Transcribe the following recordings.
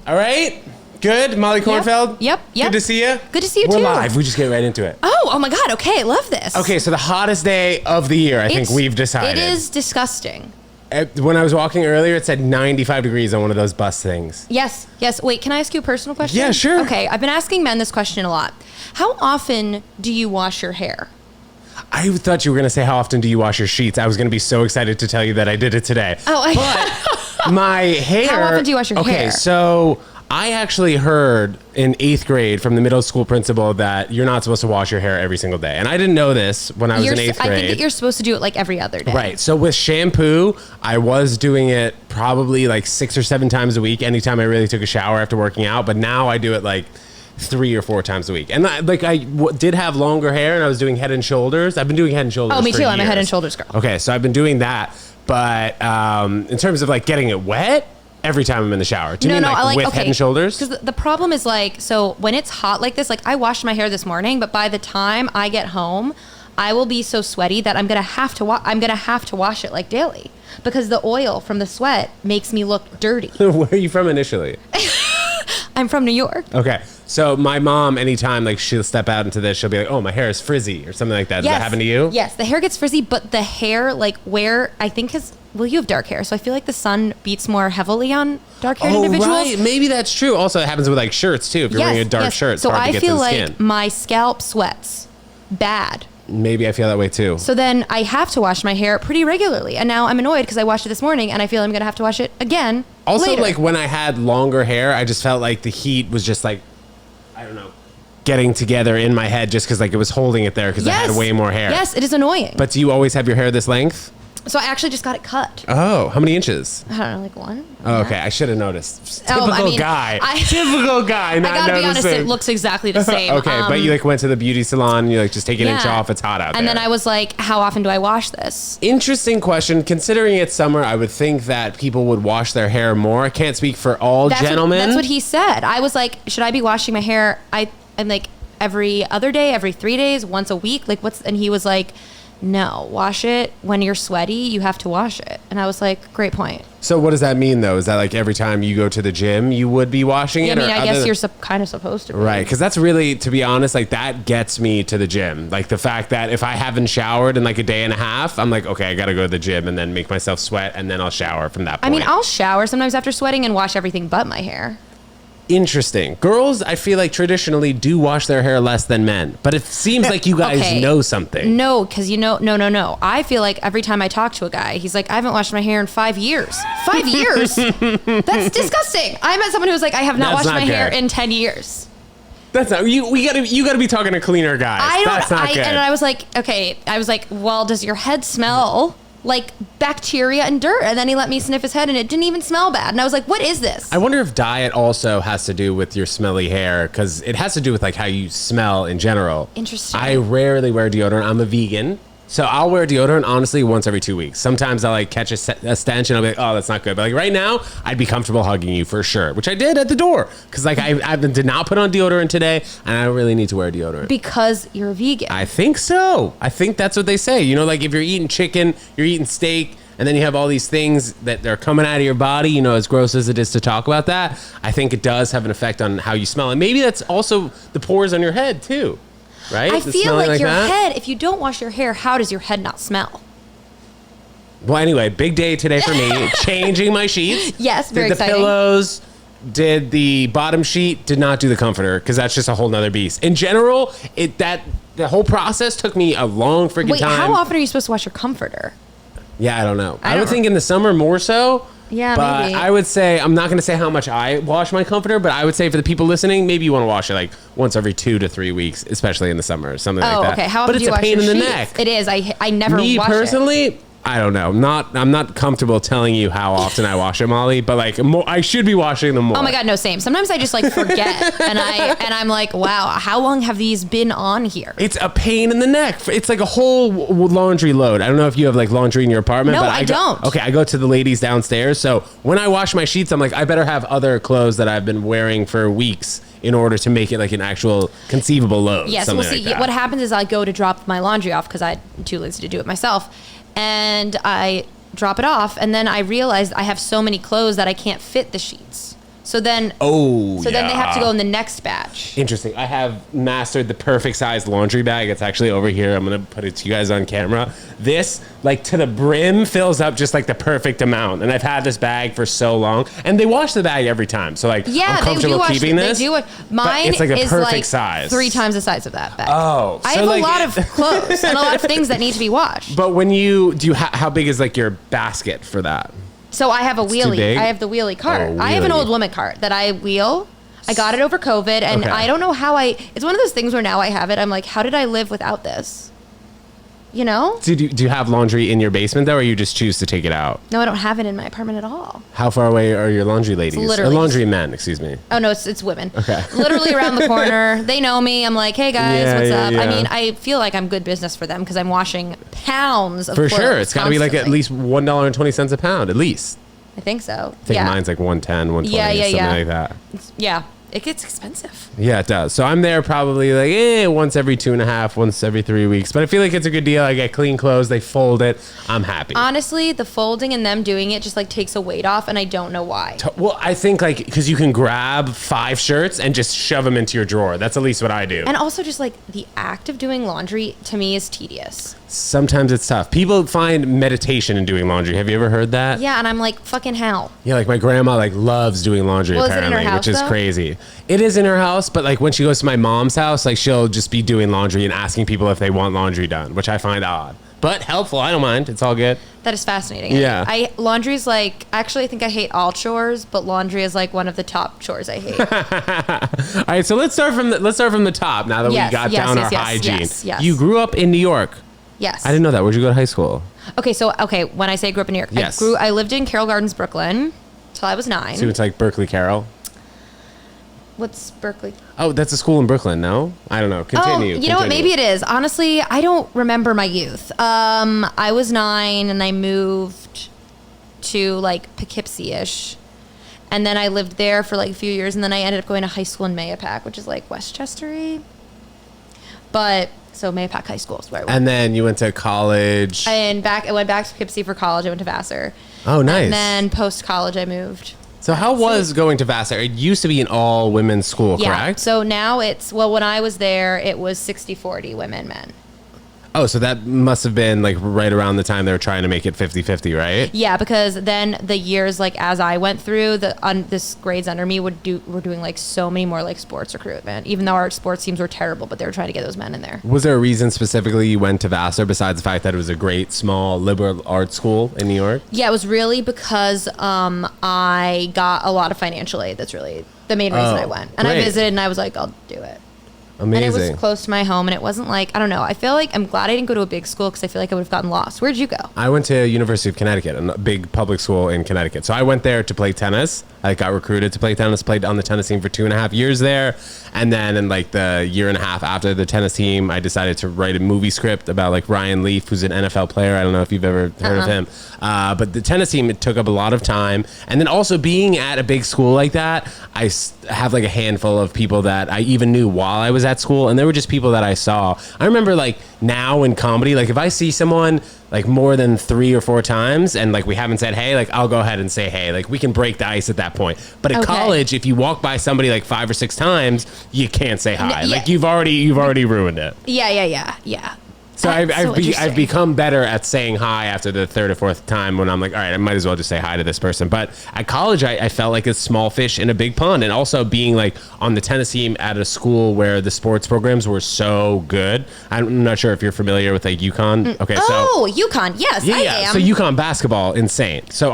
All right. Good. Molly Kornfeld. Yep. Good to see you. Good to see you We're too. live. We just get right into it. Oh my God. Okay. I love this. Okay. So the hottest day of the year, I think we've decided. It is disgusting. When I was walking earlier, it said 95 degrees on one of those bus things. Yes. Wait, can I ask you a personal question? Yeah, sure. Okay. I've been asking men this question a lot. How often do you wash your hair? I thought you were going to say, how often do you wash your sheets? I was going to be so excited to tell you that I did it today. But my hair... How often do you wash your hair? Okay, so I actually heard in 8th grade from the middle school principal that you're not supposed to wash your hair every single day. And I didn't know this when I was in 8th grade. I think that you're supposed to do it like every other day. Right. So with shampoo, I was doing it probably like 6 or 7 times a week, anytime I really took a shower after working out. But now I do it like 3 or 4 times a week. And I did have longer hair and I was doing Head and Shoulders. I've been doing Head and Shoulders. Oh, me for too. years. I'm a Head and Shoulders girl. Okay. So I've been doing that. But in terms of like getting it wet, every time I'm in the shower. Do you mean like with Head and Shoulders? Because the problem is like, so when it's hot like this, like I washed my hair this morning, but by the time I get home, I will be so sweaty that I'm gonna have to wash it like daily because the oil from the sweat makes me look dirty. Where are you from initially? I'm from New York. Okay. So my mom, anytime like she'll step out into this, she'll be like, "Oh, my hair is frizzy" or something like that. Does that happen to you? Yes, the hair gets frizzy, but the hair, like where I think well, you have dark hair, so I feel like the sun beats more heavily on dark-haired individuals. Right. Maybe that's true. Also, it happens with like shirts too. If you're wearing a dark shirt, it's hard to get to the skin. So I feel like my scalp sweats bad. Maybe I feel that way too. So then I have to wash my hair pretty regularly. And now I'm annoyed because I washed it this morning and I feel I'm going to have to wash it again Also, later. like when I had longer hair, I just felt like the heat was just like, I don't know, getting together in my head just because like it was holding it there because I had way more hair. Yes, it is annoying. But do you always have your hair this length? So I actually just got it cut. Oh, how many inches? I don't know, like 1. Oh, okay. I should have noticed. Typical guy. Typical guy. Not I gotta noticing. be honest, it looks exactly the same. Okay, but you like went to the beauty salon. You like just take an inch off. It's hot out there. And then I was like, how often do I wash this? Interesting question. Considering it's summer, I would think that people would wash their hair more. I can't speak for all gentlemen. That's what he said. I was like, should I be washing my hair? I'm like every other day, every 3 days, once a week. Like and he was like, no, wash it when you're sweaty. You have to wash it. And I was like, great point. So what does that mean, though? Is that like every time you go to the gym, you would be washing it? I mean, I guess you're kind of supposed to be. Right, because that's really, to be honest, like that gets me to the gym. Like the fact that if I haven't showered in like a day and a half, I'm like, okay, I got to go to the gym and then make myself sweat and then I'll shower from that point. I mean, I'll shower sometimes after sweating and wash everything but my hair. Interesting. Girls, I feel like traditionally do wash their hair less than men, but it seems like you guys know something. No, because no. I feel like every time I talk to a guy, he's like, I haven't washed my hair in 5 years. 5 years? That's disgusting. I met someone who was like, I have not washed my hair in 10 years. That's not you gotta be talking to cleaner guys. That's not good. And I was like, okay. I was like, well, does your head smell like bacteria and dirt? And then he let me sniff his head and it didn't even smell bad. And I was like, what is this? I wonder if diet also has to do with your smelly hair, because it has to do with like how you smell in general. Interesting. I rarely wear deodorant. I'm a vegan. So I'll wear deodorant, honestly, once every 2 weeks. Sometimes I'll like catch a stench and I'll be like, oh, that's not good. But like right now, I'd be comfortable hugging you for sure, which I did at the door. Because like I did not put on deodorant today and I don't really need to wear deodorant. Because you're a vegan. I think so. I think that's what they say. You know, like if you're eating chicken, you're eating steak, and then you have all these things that they're coming out of your body, you know, as gross as it is to talk about that, I think it does have an effect on how you smell. And maybe that's also the pores on your head too. Right? I feel like your head, if you don't wash your hair, how does your head not smell? Well, anyway, big day today for me. Changing my sheets. Yes, very exciting. Did the pillows, did the bottom sheet, did not do the comforter, because that's just a whole nother beast. In general, the whole process took me a long freaking time. Wait, how often are you supposed to wash your comforter? Yeah, I don't know. I would think in the summer more so. Yeah, but maybe. I would say, I'm not going to say how much I wash my comforter, but I would say for the people listening, maybe you want to wash it like once every 2 to 3 weeks, especially in the summer or something like that. Oh, okay. How often do you wash your sheets? But it's a pain in the neck. It is. I never wash it. Me personally, I don't know. I'm not comfortable telling you how often I wash it, Molly, but like I should be washing them more. Oh my God, no, same. Sometimes I just like forget and I'm like, wow, how long have these been on here? It's a pain in the neck. It's like a whole laundry load. I don't know if you have like laundry in your apartment. No, but I don't. Okay, I go to the ladies downstairs. So when I wash my sheets, I'm like, I better have other clothes that I've been wearing for weeks in order to make it like an actual conceivable load. Yes, well, see, what happens is I go to drop my laundry off because I'm too lazy to do it myself. And I drop it off, and then I realized I have so many clothes that I can't fit the sheets. So then, then they have to go in the next batch. Interesting. I have mastered the perfect size laundry bag. It's actually over here. I'm going to put it to you guys on camera. This, like to the brim, fills up just like the perfect amount. And I've had this bag for so long. And they wash the bag every time. So like, I'm comfortable keeping this. They do. Mine it's like a is perfect like size. 3 times the size of that bag. Oh. I have a lot of clothes and a lot of things that need to be washed. But when how big is like your basket for that? So I have a wheelie. I have the wheelie cart. I have an old woman cart that I wheel. I got it over COVID, and I don't know how it's one of those things where now I have it. I'm like, how did I live without this? You know? Do you have laundry in your basement, though, or you just choose to take it out? No, I don't have it in my apartment at all. How far away are your laundry ladies? Literally laundry men, excuse me. Oh, no, it's women. Okay. Literally around the corner. They know me. I'm like, hey, guys, what's up? Yeah. I mean, I feel like I'm good business for them because I'm washing pounds of For clothes sure. It's got to be like at least $1.20 a pound, at least. I think so. I think mine's like 110, 120, something like that. Yeah. It gets expensive. Yeah, it does. So I'm there probably like once every 2.5, once every 3 weeks. But I feel like it's a good deal. I get clean clothes. They fold it. I'm happy. Honestly, the folding and them doing it just like takes a weight off, and I don't know why. Well, I think like because you can grab 5 shirts and just shove them into your drawer. That's at least what I do. And also just like the act of doing laundry to me is tedious. Sometimes it's tough. People find meditation in doing laundry. Have you ever heard that? Yeah, and I'm like, fucking hell. Yeah, like my grandma like loves doing laundry apparently, is it in her house, which is crazy. It is in her house, but like when she goes to my mom's house, like she'll just be doing laundry and asking people if they want laundry done, which I find odd. But helpful. I don't mind. It's all good. That is fascinating. Yeah. Laundry's like, actually, I think I hate all chores, but laundry is like one of the top chores I hate. All right, so let's start from the top now that we got down our hygiene. Yes. You grew up in New York. Yes. I didn't know that. Where'd you go to high school? Okay, when I say I grew up in New York, yes. I lived in Carroll Gardens, Brooklyn, till I was 9. So it's like Berkeley Carroll? What's Berkeley? Oh, that's a school in Brooklyn, no? I don't know. Continue. Oh, you know what? Maybe it is. Honestly, I don't remember my youth. I was 9 and I moved to like Poughkeepsie-ish. And then I lived there for like a few years, and then I ended up going to high school in Mayapack, which is like Westchester-y. So Mayapack High School is where I went. And then you went to college. I went back to Poughkeepsie for college. I went to Vassar. Oh, nice. And then post-college, I moved. So how was going to Vassar? It used to be an all-women's school, correct? So now when I was there, it was 60-40 women, men. Oh, so that must have been like right around the time they were trying to make it 50-50, right? Yeah, because then the years, like as I went through, this grades under me were doing like so many more like sports recruitment, even though our sports teams were terrible, but they were trying to get those men in there. Was there a reason specifically you went to Vassar besides the fact that it was a great small liberal arts school in New York? Yeah, it was really because I got a lot of financial aid. That's really the main reason I went. And great. I visited and I was like, I'll do it. Amazing. And it was close to my home, and it wasn't like, I don't know, I feel like I'm glad I didn't go to a big school because I feel like I would have gotten lost. Where did you go? I went to University of Connecticut, a big public school in Connecticut. So I went there to play tennis. I got recruited to play tennis, played on the tennis team for 2.5 years there. And then in like the year and a half after the tennis team, I decided to write a movie script about like Ryan Leaf, who's an NFL player. I don't know if you've ever heard of him. But the tennis team, it took up a lot of time. And then also being at a big school like that, I have like a handful of people that I even knew while I was at school. And they were just people that I saw. I remember like now in comedy, like if I see someone like more than 3 or 4 times and like we haven't said hey, like I'll go ahead and say hey, like we can break the ice at that point. But at college, if you walk by somebody like 5 or 6 times, you can't say hi. Like you've already ruined it. Yeah. So I've become better at saying hi after the 3rd or 4th time when I'm like, all right, I might as well just say hi to this person. But at college, I felt like a small fish in a big pond. And also being like on the tennis team at a school where the sports programs were so good. I'm not sure if you're familiar with like UConn. Okay, UConn. Yes, I am. So UConn basketball, insane. So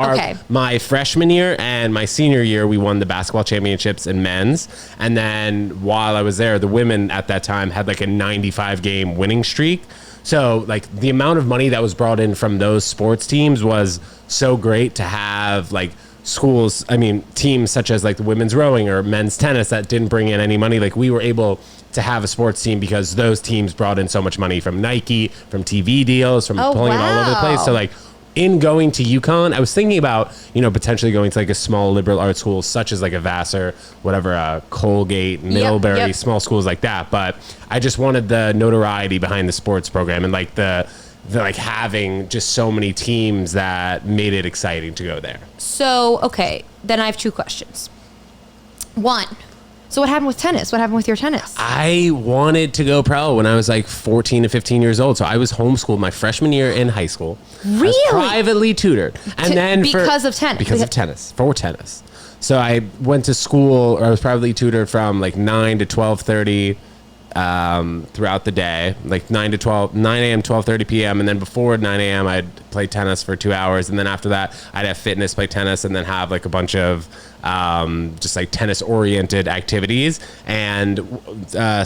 my freshman year and my senior year, we won the basketball championships in men's. And then while I was there, the women at that time had like a 95-game winning streak. So like the amount of money that was brought in from those sports teams was so great to have like teams such as like the women's rowing or men's tennis that didn't bring in any money. Like we were able to have a sports team because those teams brought in so much money from Nike, from TV deals, from pulling it all over the place. So like in going to UConn, I was thinking about, potentially going to like a small liberal arts school such as like a Vassar, whatever, Colgate, Middlebury, small schools like that. But I just wanted the notoriety behind the sports program and like the like having just so many teams that made it exciting to go there. So, okay, then I have 2 questions. One. So what happened with tennis? What happened with your tennis? I wanted to go pro when I was like 14 to 15 years old. So I was homeschooled my freshman year in high school. Really? I was privately tutored. And then because of tennis? Because of tennis. For tennis. So I went to school, or I was privately tutored from like 9 to 12:30 throughout the day, like 9 a.m. 12:30 p.m. And then before 9 a.m. I'd play tennis for 2 hours. And then after that, I'd have fitness, play tennis, and then have like a bunch of just like tennis oriented activities. And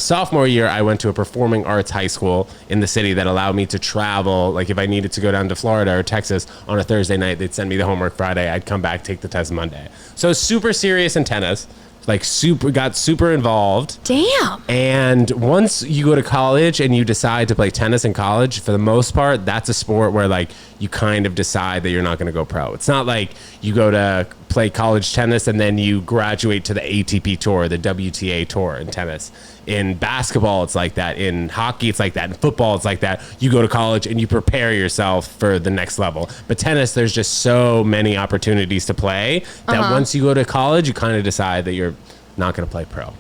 sophomore year, I went to a performing arts high school in the city that allowed me to travel. Like if I needed to go down to Florida or Texas on a Thursday night, they'd send me the homework Friday. I'd come back, take the test Monday. So super serious in tennis. Like got super involved. Damn. And once you go to college and you decide to play tennis in college, for the most part, that's a sport where like you kind of decide that you're not going to go pro. It's not like you go to play college tennis and then you graduate to the ATP tour, the WTA tour in tennis. In basketball, it's like that. In hockey, it's like that. In football, it's like that. You go to college and you prepare yourself for the next level. But tennis, there's just so many opportunities to play that once you go to college, you kind of decide that you're not going to play pro.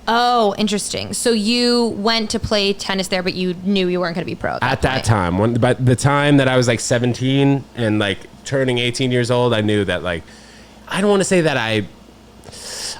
Oh, interesting. So you went to play tennis there, but you knew you weren't going to be pro at that time. By the time that I was like 17 and like turning 18 years old, I knew that like, I don't want to say that I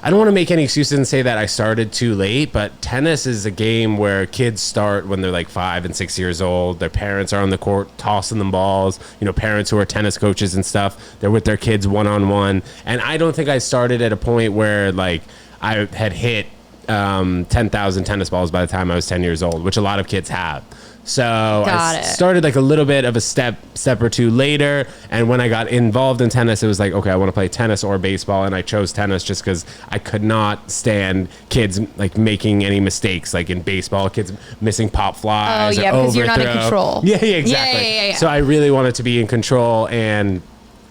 don't want to make any excuses and say that I started too late, but tennis is a game where kids start when they're like 5 and 6 years old. Their parents are on the court tossing them balls. You know, parents who are tennis coaches and stuff, they're with their kids one-on-one. And I don't think I started at a point where like I had hit 10,000 tennis balls by the time I was 10 years old, which a lot of kids have. So I started like a little bit of a step or two later. And when I got involved in tennis, it was like, okay, I want to play tennis or baseball. And I chose tennis just because I could not stand kids like making any mistakes. Like in baseball, kids missing pop flies. Oh, yeah, because you're not in control. Yeah, exactly. Yeah. So I really wanted to be in control, and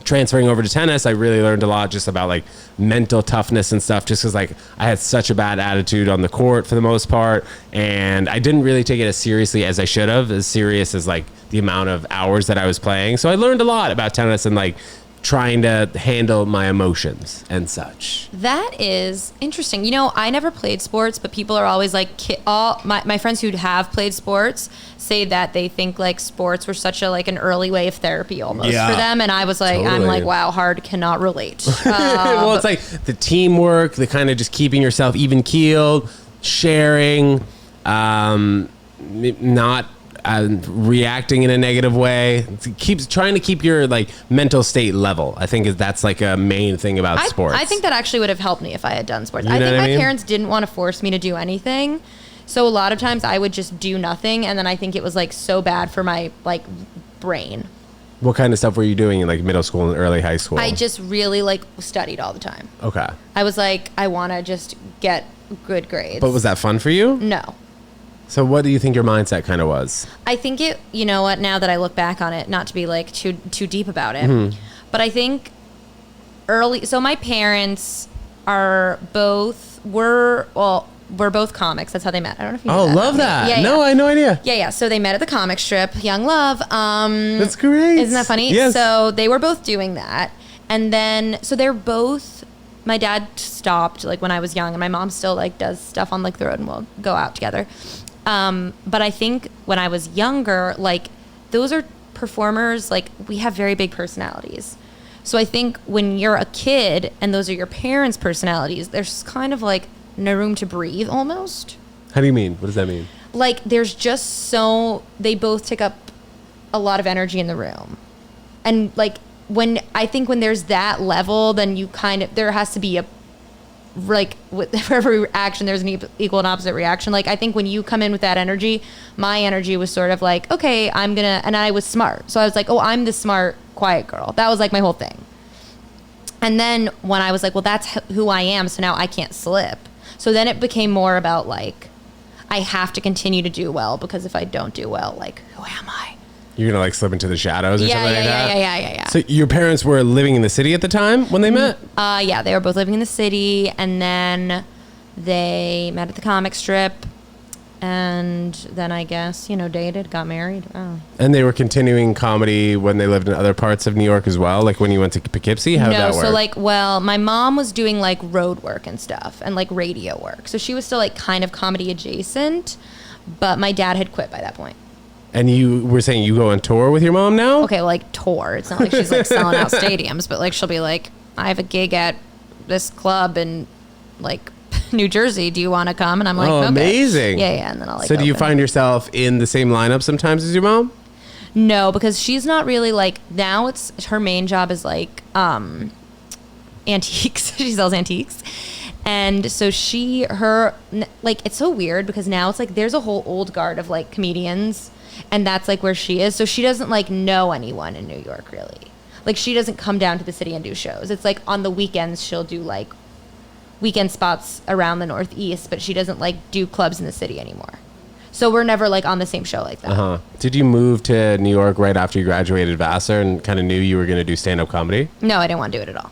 transferring over to tennis, I really learned a lot just about like mental toughness and stuff, just because like I had such a bad attitude on the court for the most part, and I didn't really take it as seriously as I should have, as serious as like the amount of hours that I was playing. So I learned a lot about tennis and like trying to handle my emotions and such. That is interesting. You know, I never played sports, but people are always like, all my friends who have played sports say that they think like sports were such a like an early way of therapy almost for them. And I was like, totally. I'm like, wow, hard, cannot relate. Well, it's like the teamwork, the kind of just keeping yourself even keeled, sharing, not reacting in a negative way. Keeps trying to keep your like mental state level. I think that's like a main thing about sports. I think that actually would have helped me if I had done sports. I think my parents didn't want to force me to do anything. So a lot of times I would just do nothing, and then I think it was like so bad for my like brain. What kind of stuff were you doing in like middle school and early high school? I just really like studied all the time. Okay. I was like, I want to just get good grades. But was that fun for you? No. So what do you think your mindset kind of was? I think it, you know what, now that I look back on it, not to be like too deep about it, but I think so my parents we're both comics. That's how they met. I don't know if you know that. Oh, love that. Yeah. No, I had no idea. Yeah. So they met at the comic strip, Young Love. That's great. Isn't that funny? Yes. So they were both doing that. And then, so they're both, my dad stopped like when I was young, and my mom still like does stuff on like the road, and we'll go out together. But I think when I was younger, like those are performers, like we have very big personalities. So I think when you're a kid and those are your parents' personalities, there's kind of like no room to breathe almost. How do you mean? What does that mean? Like there's just they both take up a lot of energy in the room. And like when there's that level, then you there has to be for every action, there's an equal and opposite reaction. Like, I think when you come in with that energy, my energy was sort of like, okay, and I was smart. So I was like, oh, I'm the smart, quiet girl. That was like my whole thing. And then when I was like, well, that's who I am, so now I can't slip. So then it became more about like, I have to continue to do well, because if I don't do well, like, who am I? You're going to like slip into the shadows or something like that? Yeah. So your parents were living in the city at the time when they met? Yeah, they were both living in the city, and then they met at the comic strip, And then I guess, dated, got married. Oh. And they were continuing comedy when they lived in other parts of New York as well? Like when you went to Poughkeepsie? How did that work? So my mom was doing like road work and stuff and like radio work. So she was still like kind of comedy adjacent, but my dad had quit by that point. And you were saying you go on tour with your mom now? Okay, well, like tour. It's not like she's like selling out stadiums, but like she'll be like, I have a gig at this club in like New Jersey. Do you want to come? And I'm like, oh, okay. Amazing. Yeah. And then I'll like. So do you find yourself in the same lineup sometimes as your mom? No, because she's not really like, now it's her main job is like antiques. She sells antiques. And so it's so weird because now it's like there's a whole old guard of like comedians, and that's like where she is. So she doesn't like know anyone in New York really. Like she doesn't come down to the city and do shows. It's like on the weekends she'll do like weekend spots around the Northeast, but she doesn't like do clubs in the city anymore. So we're never like on the same show like that. Uh-huh. Did you move to New York right after you graduated Vassar and kind of knew you were going to do stand-up comedy? No, I didn't want to do it at all.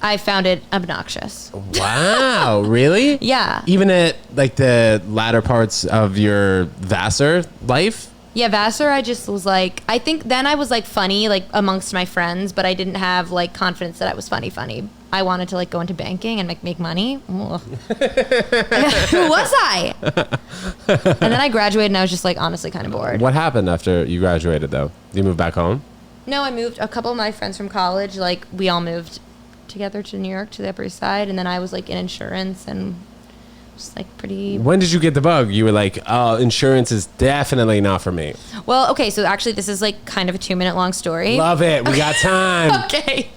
I found it obnoxious. Wow, really? Yeah. Even at like the latter parts of your Vassar life? Yeah, Vassar, I just was like, I think then I was like funny like amongst my friends, but I didn't have like confidence that I was funny. I wanted to like go into banking and make money. Who was I? And then I graduated and I was just like honestly kind of bored. What happened after you graduated though? Did you move back home? No, I moved. A couple of my friends from college, like we all moved together to New York, to the Upper East Side, and then I was like in insurance and just like pretty. When did you get the bug? You were like, oh, insurance is definitely not for me. Well, okay, so actually this is like kind of a 2-minute long story. Love it. We got time. Okay.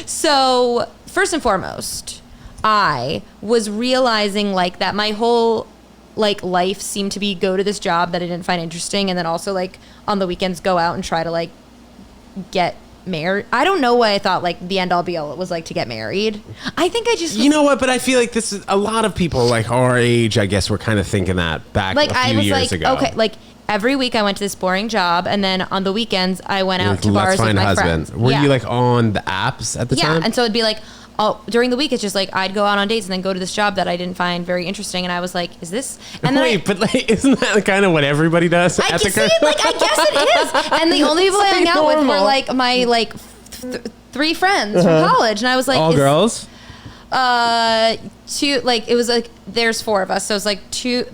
So first and foremost, I was realizing like that my whole like life seemed to be go to this job that I didn't find interesting, and then also like on the weekends go out and try to like get married. I don't know what I thought like the end all be all it was like to get married. I think I just you know what, but I feel like this is a lot of people like our age, I guess, were kind of thinking that back like a few I was years like ago. okay, like every week I went to this boring job, and then on the weekends I went out like, to bars let's find with my a husband. friends. Were you like on the apps at the time? Yeah, and so it'd be like, oh, during the week it's just like I'd go out on dates and then go to this job that I didn't find very interesting, and I was like, is this? And then wait, but like, isn't that kind of what everybody does? I guess it is. And the only people I hung out with were like my like 3 friends from college, and I was like, all girls. 2, like it was like there's 4 of us, so it's like two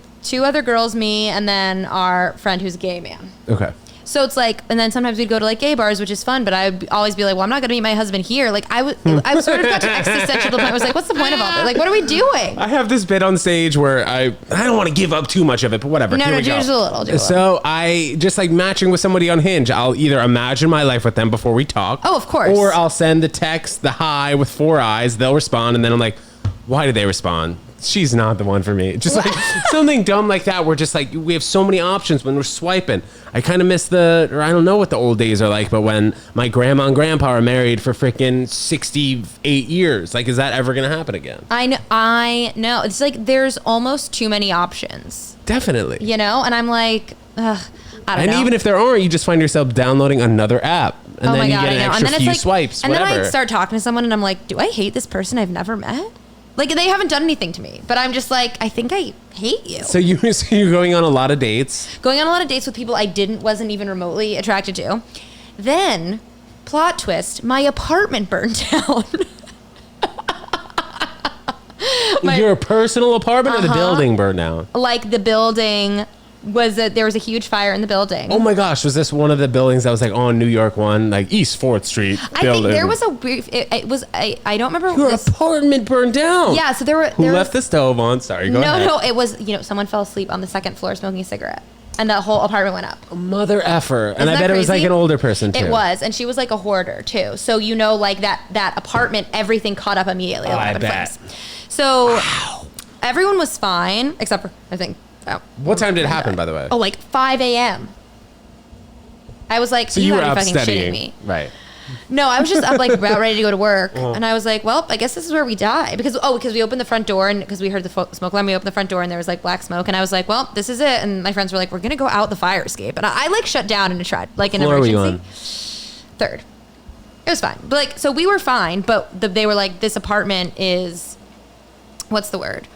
other girls, me, and then our friend who's a gay man. Okay. So it's like, and then sometimes we'd go to like gay bars, which is fun, but I would always be like, well, I'm not going to meet my husband here. Like I was sort of got to existential to the point. I was like, what's the point of all this? Like, what are we doing? I have this bit on stage where I don't want to give up too much of it, but whatever. No, do just a little. So I just like matching with somebody on Hinge. I'll either imagine my life with them before we talk. Oh, of course. Or I'll send the text, the hi with 4 eyes. They'll respond, and then I'm like, why did they respond? She's not the one for me. Just like something dumb like that. We're just like, we have so many options when we're swiping. I kind of miss I don't know what the old days are like, but when my grandma and grandpa are married for freaking 68 years, like, is that ever going to happen again? I know. It's like, there's almost too many options. Definitely. You know? And I'm like, I don't know. And even if there aren't, you just find yourself downloading another app. And then you get an extra few swipes, and whatever. then I start talking to someone and I'm like, do I hate this person I've never met? Like, they haven't done anything to me, but I'm just like, I think I hate you. So you're going on a lot of dates? Going on a lot of dates with people I wasn't even remotely attracted to. Then, plot twist, my apartment burned down. Your personal apartment or the building burned down? Like, the building there was a huge fire in the building. Oh my gosh, was this one of the buildings that was like on New York 1, like East 4th Street building? I think there was a brief, it was, I don't remember. Your apartment burned down? Yeah, so there Who left the stove on? Sorry, go ahead. No, it was, someone fell asleep on the 2nd floor smoking a cigarette. And the whole apartment went up. Mother effer. And I bet crazy? It was like an older person too. It was. And she was like a hoarder too. So, like that apartment, everything caught up immediately. Oh, I bet. So everyone was fine, except for, I think. What time did it happen, by the way? Oh, like 5 a.m. I was like, so you were gotta up be fucking studying. shitting me. Right. No, I was just up like about ready to go to work. And I was like, well, I guess this is where we die. Because we opened the front door, and because we heard the smoke alarm, we opened the front door and there was like black smoke. And I was like, well, this is it. And my friends were like, we're going to go out the fire escape. And I like shut down and tried like an emergency. Were you on? 3rd. It was fine. But like, so we were fine. But they were like, this apartment is, what's the word?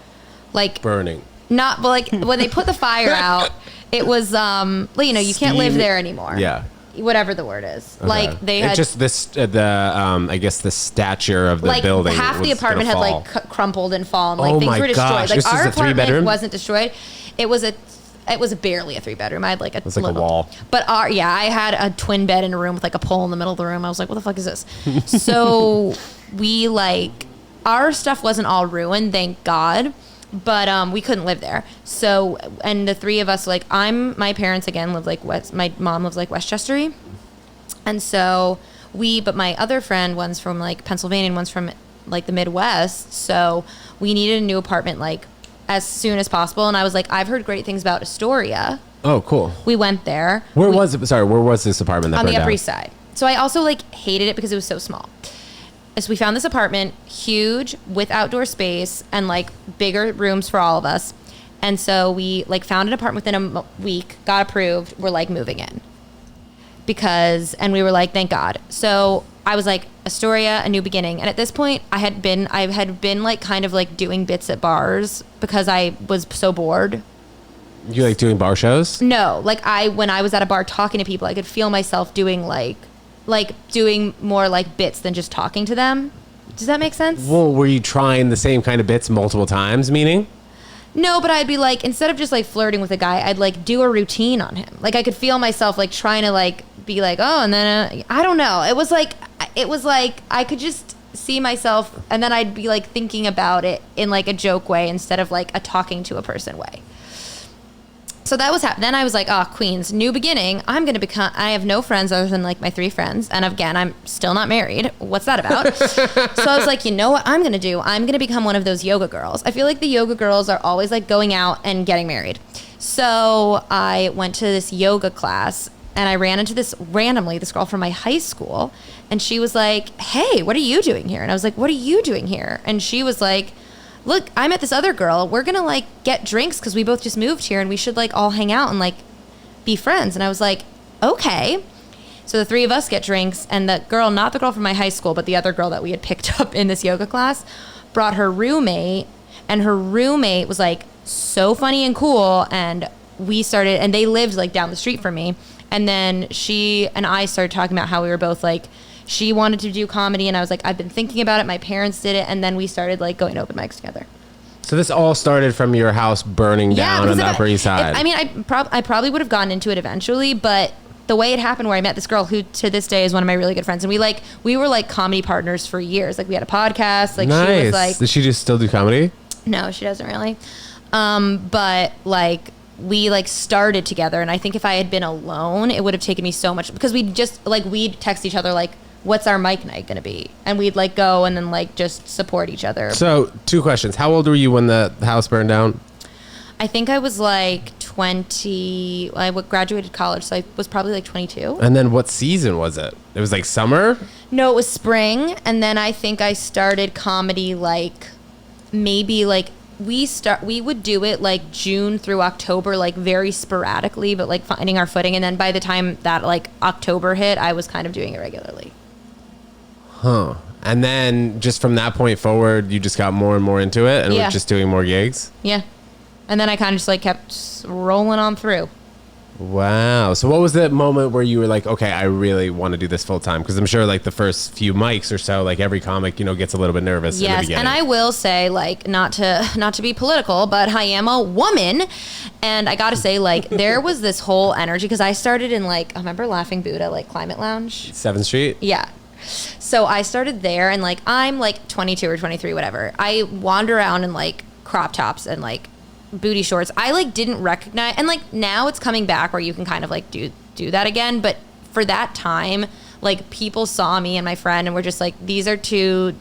Like burning. Not, but like when they put the fire out, it was, you know, you can't live there anymore. Yeah. Whatever the word is. Okay. Like they had just this, I guess the stature of the like building. half the apartment had like crumpled and fallen. Like Oh things my were destroyed. gosh. Like This is our a apartment 3-bedroom? wasn't destroyed. It was barely a 3-bedroom. I had like It's like a wall. But I had a twin bed in a room with like a pole in the middle of the room. I was like, what the fuck is this? So we our stuff wasn't all ruined, thank God. But we couldn't live there. So, and the three of us, my parents again live my mom lives Westchester-y. And so but my other friend, one's from like Pennsylvania and one's from like the Midwest. So we needed a new apartment as soon as possible. And I was like, I've heard great things about Astoria. Oh, cool. We went there. Where was it? Sorry, where was this apartment that on burned the Upper down? East Side. So I also hated it because it was so small. So we found this apartment, huge, with outdoor space and bigger rooms for all of us. And so we found an apartment within a week, got approved. We're moving in and we were thank God. So I was Astoria, a new beginning. And at this point I had been kind of doing bits at bars because I was so bored. You doing bar shows? No, when I was at a bar talking to people, I could feel myself doing doing more bits than just talking to them. Does that make sense? Well, were you trying the same kind of bits multiple times, meaning? No, but I'd be instead of just flirting with a guy, I'd do a routine on him. I could feel myself trying to be oh, and then I don't know. It was I could just see myself, and then I'd be thinking about it in a joke way instead of a talking to a person way. So that was happening. Then I was Queens, new beginning. I have no friends other than my 3 friends. And again, I'm still not married. What's that about? So I was you know what I'm going to do? I'm going to become one of those yoga girls. I feel the yoga girls are always going out and getting married. So I went to this yoga class and I ran into this girl from my high school. And she was hey, what are you doing here? And I was what are you doing here? And she was look, I met this other girl. We're going to get drinks because we both just moved here and we should all hang out and be friends. And I was okay. So the 3 of us get drinks, and the girl, not the girl from my high school, but the other girl that we had picked up in this yoga class, brought her roommate, and her roommate was so funny and cool. And we started, and they lived down the street from me. And then she and I started talking about how we were both she wanted to do comedy, and I was I've been thinking about it. My parents did it, and then we started going to open mics together. So this all started from your house burning down on the Upper East Side. I probably would have gotten into it eventually, but the way it happened, where I met this girl who to this day is one of my really good friends, and we were comedy partners for years. We had a podcast. Nice. She was Does she just still do comedy? No, she doesn't really. But we started together, and I think if I had been alone, it would have taken me so much, because we'd just we'd text each other what's our mic night gonna be, and we'd go and then just support each other. So 2 questions. How old were you when the house burned down? I think I was 20. I graduated college, so I was probably 22. And then what season was it? It was summer? No, it was spring, and then I think I started comedy maybe we would do it June through October, very sporadically, but finding our footing. And then by the time that October hit, I was kind of doing it regularly. Huh. And then just from that point forward, you just got more and more into it and were just doing more gigs? Yeah. And then I kind of just kept rolling on through. Wow. So what was the moment where you were okay, I really want to do this full time? Because I'm sure the first few mics or so, every comic, gets a little bit nervous in the Yes, beginning. and I will say, not to be political, but I am a woman, and I got to say, there was this whole energy, because I started in I remember Laughing Buddha, Climate Lounge. 7th Street? Yeah. So I started there, and I'm 22 or 23, whatever. I wander around in crop tops and booty shorts. I didn't recognize, and now it's coming back where you can kind of do that again. But for that time, people saw me and my friend and were just these are 2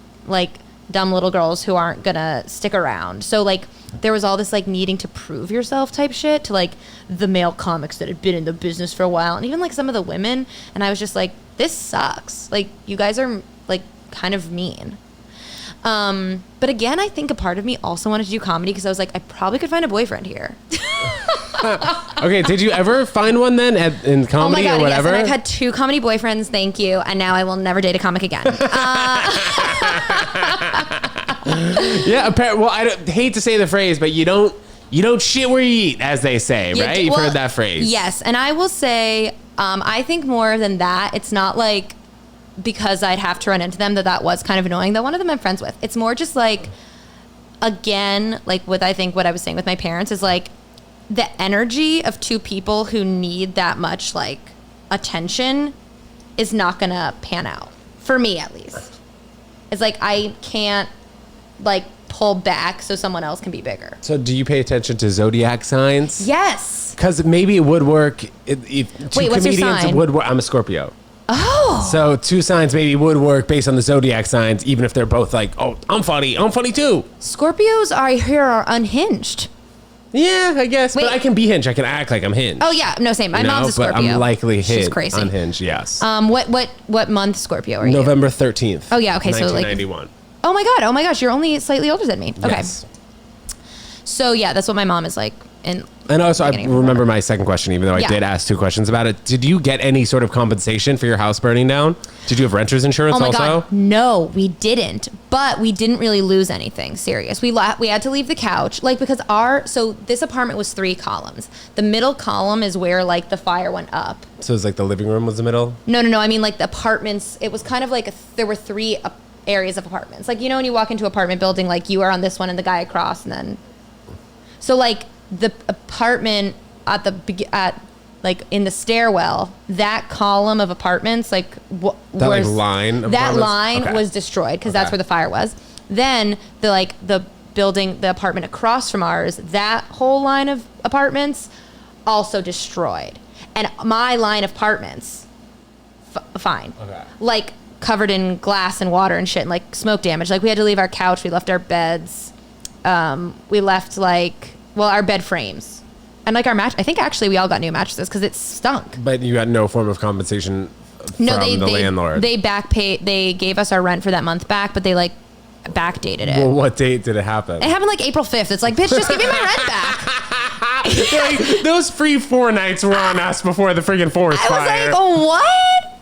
dumb little girls who aren't gonna stick around. So there was all this needing to prove yourself type shit to the male comics that had been in the business for a while, and even some of the women. And I was just this sucks. You guys are kind of mean. But again, I think a part of me also wanted to do comedy because I was I probably could find a boyfriend here. Okay, did you ever find one then in comedy or whatever? Yes, and I've had 2 comedy boyfriends, thank you, and now I will never date a comic again. Yeah, well, I hate to say the phrase, but you don't You don't shit where you eat, as they say, right? You've heard that phrase. Yes. And I will say, I think more than that, it's not like because I'd have to run into them that was kind of annoying. Though one of them I'm friends with. It's more just like, again, like what I was saying with my parents is like the energy of two people who need that much like attention is not going to pan out. For me, at least. It's like I can't like pull back so someone else can be bigger. So do you pay attention to zodiac signs? Yes. Because maybe it would work if two Wait, what's your sign? would work. I'm a Scorpio. Oh. So two signs maybe would work based on the zodiac signs, even if they're both like, oh, I'm funny too. Scorpios are unhinged. Yeah, I guess. Wait. But I can be hinged. I can act like I'm hinged. Oh yeah, no, same. My mom's a Scorpio. But I'm likely She's crazy. unhinged, yes. What month Scorpio are you? November 13th. Oh yeah, okay, so like 1991. Oh my gosh, you're only slightly older than me. Okay. Yes. So yeah, that's what my mom is like. And also, I remember my second question, even though I did ask 2 questions about it. Did you get any sort of compensation for your house burning down? Did you have renter's insurance also? God, no, we didn't. But we didn't really lose anything serious. We had to leave the couch, like because so this apartment was 3 columns. The middle column is where like the fire went up. So it's like the living room was the middle? No. I mean like the apartments. It was kind of like there were 3 areas of apartments. Like when you walk into an apartment building, like you are on this one and the guy across, and then so like. The apartment at like in the stairwell, that column of apartments, like line was destroyed because that's where the fire was. Then the building, the apartment across from ours, that whole line of apartments also destroyed, and my line of apartments, fine, like covered in glass and water and shit, and like smoke damage. Like we had to leave our couch, we left our beds, we left our bed frames. And like our I think actually we all got new mattresses because it stunk. But you got no form of compensation from the landlord. They gave us our rent for that month back, but they like backdated it. Well, what date did it happen? It happened like April 5th. It's like, bitch, just give me my rent back. Like, those free 4 nights were on us before the freaking forest fire. I was like, what?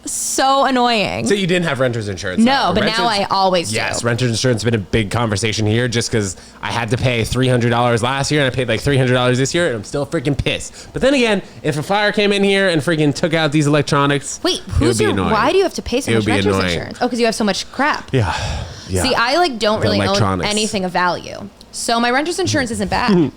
So annoying. So you didn't have renter's insurance? No, but now I always do. Yes, renter's insurance has been a big conversation here just because I had to pay $300 last year and I paid like $300 this year and I'm still freaking pissed. But then again, if a fire came in here and freaking took out these electronics, why do you have to pay so much renter's insurance? Oh, because you have so much crap. Yeah. See, I don't really own anything of value. So my renter's insurance isn't bad.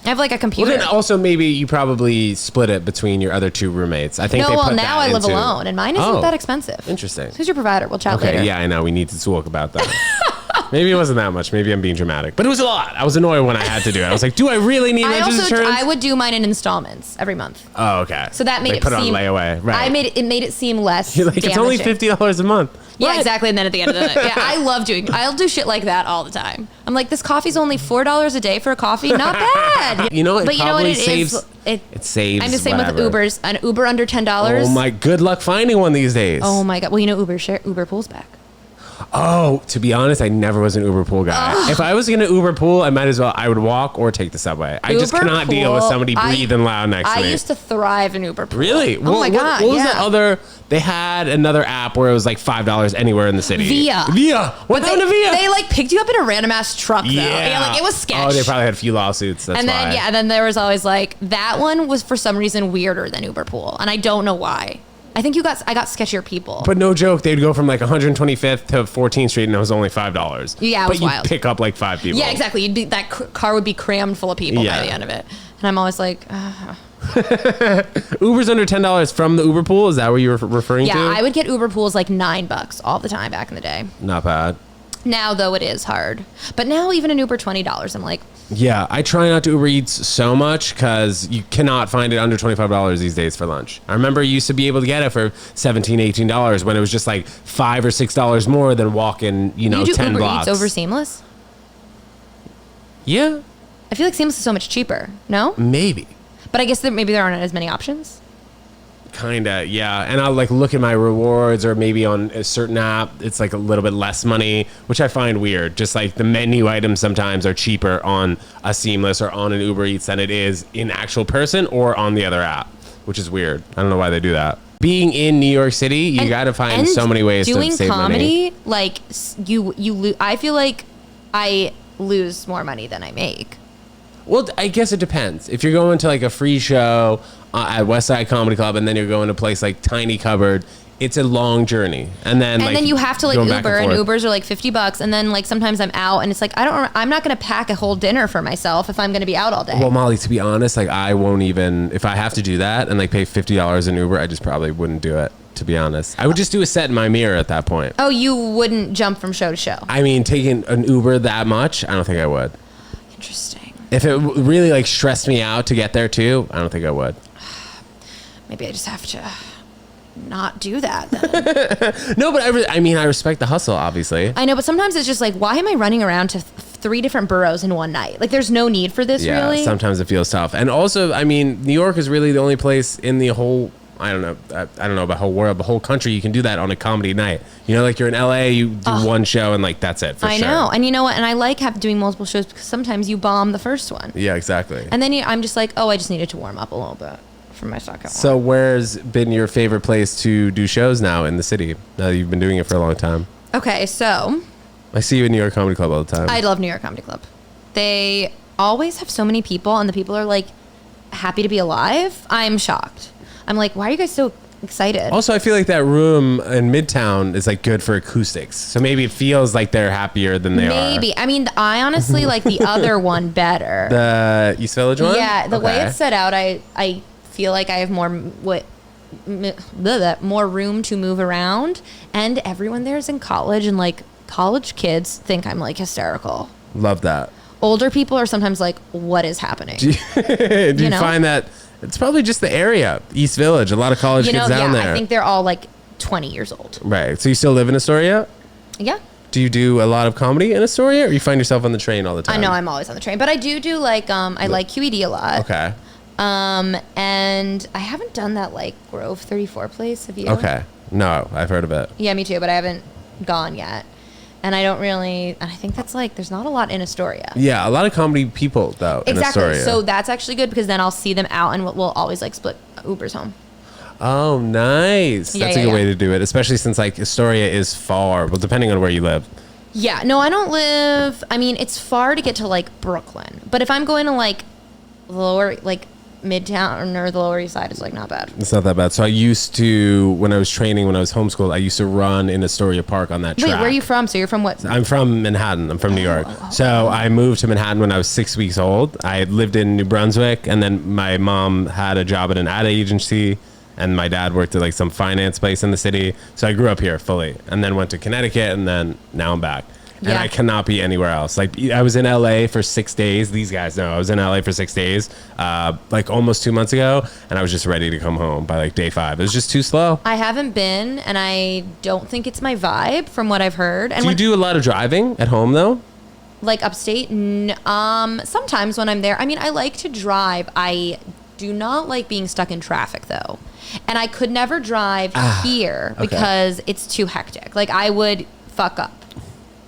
I have like a computer. Well, then also maybe you probably split it between your other 2 roommates. I think now I live alone and mine isn't that expensive. Interesting. Who's your provider? We'll chat later. Yeah, I know. We need to talk about that. Maybe it wasn't that much. Maybe I'm being dramatic. But it was a lot. I was annoyed when I had to do it. I was like, do I really need renter's insurance? I would do mine in installments every month. Oh, okay. So that made it put on layaway. Right. It made it seem less You're like, damaging. it's only $50 a month. Yeah, exactly. And then at the end of the night, I'll do shit like that all the time. I'm like, this coffee's only $4 a day for a coffee. Not bad. You know what? It saves. It saves. I'm the same with Ubers. An Uber under $10. Oh my, good luck finding one these days. Oh my God. Well, Uber pulls back. Oh, to be honest, I never was an Uber pool guy. Ugh. If I was going to Uber pool, I I would walk or take the subway. I just cannot deal with somebody breathing loud next to me. I used to thrive in Uber pool. Really? Oh my God. What was that other? They had another app where it was like $5 anywhere in the city. Via. What happened to Via? They like picked you up in a random ass truck though. Yeah, like it was sketch. Oh, they probably had a few lawsuits. That's and why. then there was always like that one was for some reason weirder than Uber pool, and I don't know why. I think I got sketchier people. But no joke, they'd go from like 125th to 14th Street and it was only $5. Yeah, it was wild. But you'd pick up like 5 people. Yeah, exactly. That car would be crammed full of people by the end of it. And I'm always like, Uber's under $10 from the Uber pool? Is that what you were referring to? Yeah, I would get Uber pools like $9 all the time back in the day. Not bad. Now, though, it is hard. But now even an Uber $20, I'm like... Yeah, I try not to Uber Eats so much because you cannot find it under $25 these days for lunch. I remember you used to be able to get it for $17, $18 when it was just like $5 or $6 more than walking, 10 blocks. You do Uber Eats over Seamless? Yeah. I feel like Seamless is so much cheaper. No? Maybe. But I guess maybe there aren't as many options. Kinda, yeah. And I'll like look at my rewards or maybe on a certain app, it's like a little bit less money, which I find weird. Just like the menu items sometimes are cheaper on a Seamless or on an Uber Eats than it is in actual person or on the other app, which is weird. I don't know why they do that. Being in New York City, you got to find so many ways to save money. Doing comedy, like I feel like I lose more money than I make. Well, I guess it depends. If you're going to like a free show at West Side Comedy Club, and then you're going to a place like Tiny Cupboard, it's a long journey. And then you have to like going back Uber, and forth. Ubers are like $50. And then like sometimes I'm out, and it's like I'm not going to pack a whole dinner for myself if I'm going to be out all day. Well, Molly, to be honest, like I won't even, if I have to do that and like pay $50 in Uber, I just probably wouldn't do it. To be honest, I would just do a set in my mirror at that point. Oh, you wouldn't jump from show to show? I mean, taking an Uber that much, I don't think I would. Interesting. If it really like stressed me out to get there too, I don't think I would. Maybe I just have to not do that then. No, but I mean, I respect the hustle, obviously. I know, but sometimes it's just like, why am I running around to 3 different boroughs in one night? Like, there's no need for this, really. Sometimes it feels tough. And also, I mean, New York is really the only place in the whole, I don't know about whole world, the whole country, you can do that on a comedy night. You know, like you're in LA, you do one show and like that's it for sure. I know. And you know what? And I like doing multiple shows because sometimes you bomb the first one. Yeah, exactly. And then I'm just like, I just needed to warm up a little bit for my second So one. where's been your favorite place to do shows now in the city, now that you've been doing it for a long time? Okay, so I see you in New York Comedy Club all the time. I love New York Comedy Club. They always have so many people, and the people are like happy to be alive. I'm shocked. I'm like, why are you guys so excited? Also, I feel like that room in Midtown is like good for acoustics. So maybe it feels like they're happier than they are. Maybe. I mean, I honestly like the other one better. The East Village one? Yeah, the way it's set out, I feel like I have more more room to move around, and everyone there is in college, and like college kids think I'm like hysterical. Love that. Older people are sometimes like, what is happening? Do you find that it's probably just the area, East Village, a lot of college kids down there? I think they're all like 20 years old. Right. So you still live in Astoria? Yeah. Do you do a lot of comedy in Astoria, or you find yourself on the train all the time? I know I'm always on the train, but I do like I like QED a lot. Okay. And I haven't done that like Grove 34 place. Have you? Okay. No, I've heard of it. Yeah, me too, but I haven't gone yet. And I don't really, and I think that's like, there's not a lot in Astoria. Yeah, a lot of comedy people though in Exactly. Astoria. So that's actually good because then I'll see them out, and we'll always like split Ubers home. Oh, nice. Yeah, That's a yeah, good yeah. way to do it, especially since like Astoria is far. Well, depending on where you live. Yeah, no, I don't live, I mean, it's far to get to like Brooklyn, but if I'm going to like lower, like Midtown or the Lower East Side, is like not bad. It's not that bad. So I used to, when I was homeschooled, I used to run in Astoria Park on that track. Wait, where are you from? So you're from what? I'm from Manhattan. I'm from New York. So I moved to Manhattan when I was 6 weeks old. I lived in New Brunswick, and then my mom had a job at an ad agency, and my dad worked at like some finance place in the city. So I grew up here fully, and then went to Connecticut, and then now I'm back. And Yeah. I cannot be anywhere else. Like I was in LA for 6 days. These guys know I was in LA for 6 days, like almost 2 months ago, and I was just ready to come home by like day 5. It was just too slow. I haven't been, and I don't think it's my vibe from what I've heard. And Do you do a lot of driving at home though? like upstate, sometimes when I'm there, I mean, I like to drive. I do not like being stuck in traffic though. And I could never drive here okay. because it's too hectic. Like I would fuck up.